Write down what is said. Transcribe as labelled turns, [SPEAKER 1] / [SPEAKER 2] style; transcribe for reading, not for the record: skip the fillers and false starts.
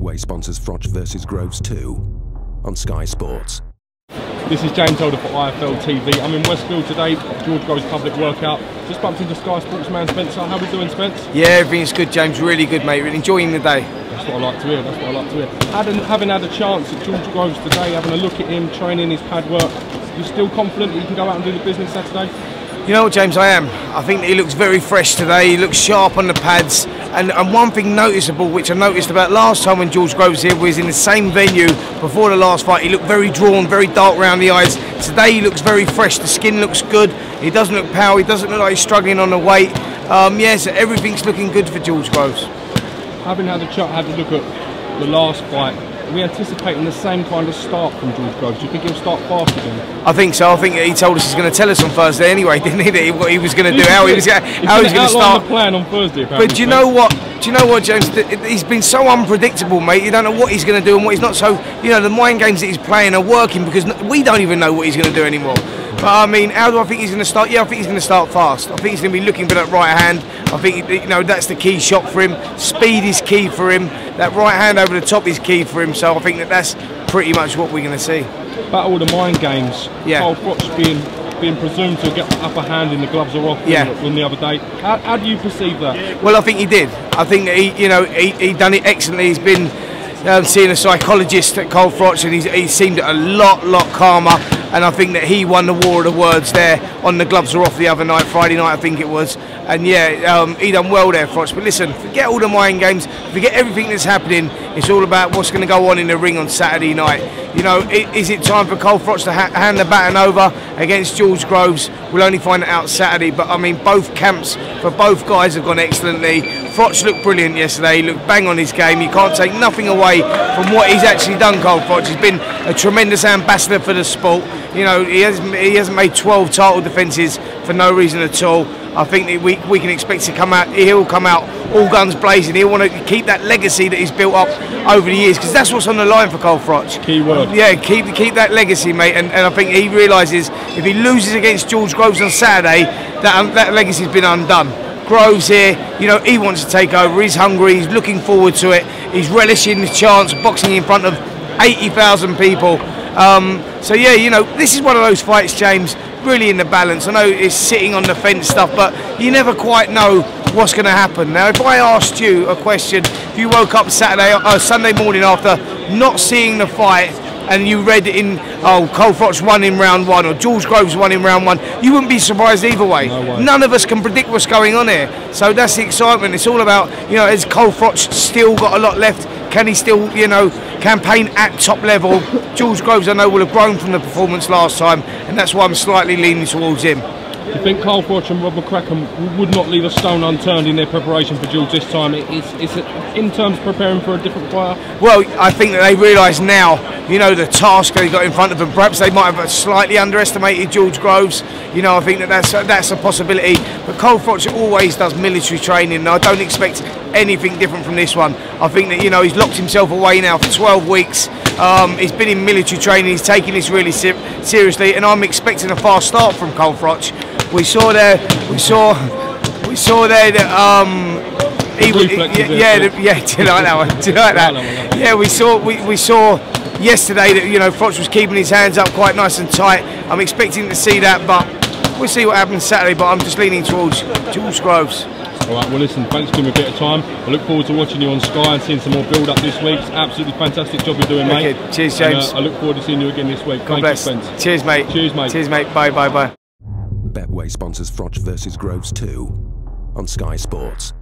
[SPEAKER 1] Betway sponsors Froch versus Groves 2 on Sky Sports.
[SPEAKER 2] This is James Holder for IFL TV. I'm in Westfield today, George Groves public workout. Just bumped into Sky Sports man Spencer. How are we doing, Spence?
[SPEAKER 3] Yeah, everything's good, James. Really good, mate. Really enjoying the day.
[SPEAKER 2] That's what I like to hear. That's what I like to hear. Having had a chance at George Groves today, having a look at him, training his pad work, you're still confident that you can go out and do the business Saturday?
[SPEAKER 3] You know what, James, I am. I think that he looks very fresh today. He looks sharp on the pads. And one thing noticeable, which I noticed about last time when George Groves here, was in the same venue before the last fight. He looked very drawn, very dark around the eyes. Today he looks very fresh. The skin looks good. He doesn't look pale. He doesn't look like he's struggling on the weight. Yes, everything's looking good for George Groves.
[SPEAKER 2] Having had a look at the last fight, are we anticipating the same kind of start from George Groves? Do you think he'll start faster than?
[SPEAKER 3] I think so. I think he told us he's going to tell us on Thursday anyway, didn't he? What he was going to do, how he was going to start.
[SPEAKER 2] The plan on Thursday, apparently.
[SPEAKER 3] But do you know what? Do you know what, James? He's been so unpredictable, mate. You don't know what he's going to do and what he's not. So, you know, the mind games that he's playing are working because we don't even know what he's going to do anymore. But I mean, how do I think he's going to start? Yeah, I think he's going to start fast. I think he's going to be looking for that right hand. I think, you know, that's the key shot for him. Speed is key for him. That right hand over the top is key for him. So I think that's pretty much what we're going to see.
[SPEAKER 2] About all the mind games,
[SPEAKER 3] yeah.
[SPEAKER 2] Froch being presumed to get the upper hand in the gloves are off on the other day. How do you perceive that?
[SPEAKER 3] Well, I think he did. I think that he done it excellently. He's been seeing a psychologist at Froch, and he seemed a lot calmer. And I think that he won the war of the words there on the gloves are off the other night, Friday night I think it was. And yeah, he done well there, Froch. But listen, forget all the mind games, forget everything that's happening. It's all about what's going to go on in the ring on Saturday night. You know, is it time for Froch to hand the baton over against George Groves? We'll only find it out Saturday. But I mean, both camps for both guys have gone excellently. Froch looked brilliant yesterday. He looked bang on his game. You can't take nothing away from what he's actually done, Froch. He's been a tremendous ambassador for the sport. You know, he hasn't made 12 title defences for no reason at all. I think that we can expect to come out. He'll come out all guns blazing. He'll want to keep that legacy that he's built up over the years, because that's what's on the line for Froch.
[SPEAKER 2] Key word.
[SPEAKER 3] Yeah, keep that legacy, mate. And I think he realises if he loses against George Groves on Saturday, that legacy's been undone. Groves here, you know, he wants to take over. He's hungry. He's looking forward to it. He's relishing the chance of boxing in front of 80,000 people. So yeah, you know, this is one of those fights, James, really in the balance. I know it's sitting on the fence stuff, but you never quite know what's going to happen. Now, if I asked you a question, if you woke up Sunday morning after not seeing the fight, and you read in, Froch won in round 1 or George Groves won in round 1, you wouldn't be surprised either way.
[SPEAKER 2] No way.
[SPEAKER 3] None of us can predict what's going on here. So that's the excitement. It's all about, you know, has Froch still got a lot left? Can he still, you know, campaign at top level? George Groves, I know, will have grown from the performance last time, and that's why I'm slightly leaning towards him.
[SPEAKER 2] Do you think Froch and Rob McCracken would not leave a stone unturned in their preparation for George this time? Is it in terms of preparing for a different fighter? Well,
[SPEAKER 3] I think that they realise now, you know, the task they got in front of them. Perhaps they might have slightly underestimated George Groves. You know, I think that's a possibility. But Froch always does military training, and I don't expect anything different from this one. I think that, you know, he's locked himself away now for 12 weeks. He's been in military training. He's taking this really seriously, and I'm expecting a fast start from Froch. We saw there that he was, yeah. Do you like that one? Do you like that? Yeah, we saw yesterday that, you know, Froch was keeping his hands up quite nice and tight. I'm expecting to see that, but we'll see what happens Saturday. But I'm just leaning towards George Groves.
[SPEAKER 2] All right, well listen, thanks for giving me a bit of time. I look forward to watching you on Sky and seeing some more build-up this week. It's absolutely fantastic job you're doing, mate.
[SPEAKER 3] Okay, cheers, James.
[SPEAKER 2] And, I look forward to seeing you again this week.
[SPEAKER 3] God bless.
[SPEAKER 2] Thank you, Spence.
[SPEAKER 3] Cheers, mate.
[SPEAKER 2] Cheers, mate.
[SPEAKER 3] Cheers, mate. Bye.
[SPEAKER 1] Betway sponsors Froch versus Groves 2 on Sky Sports.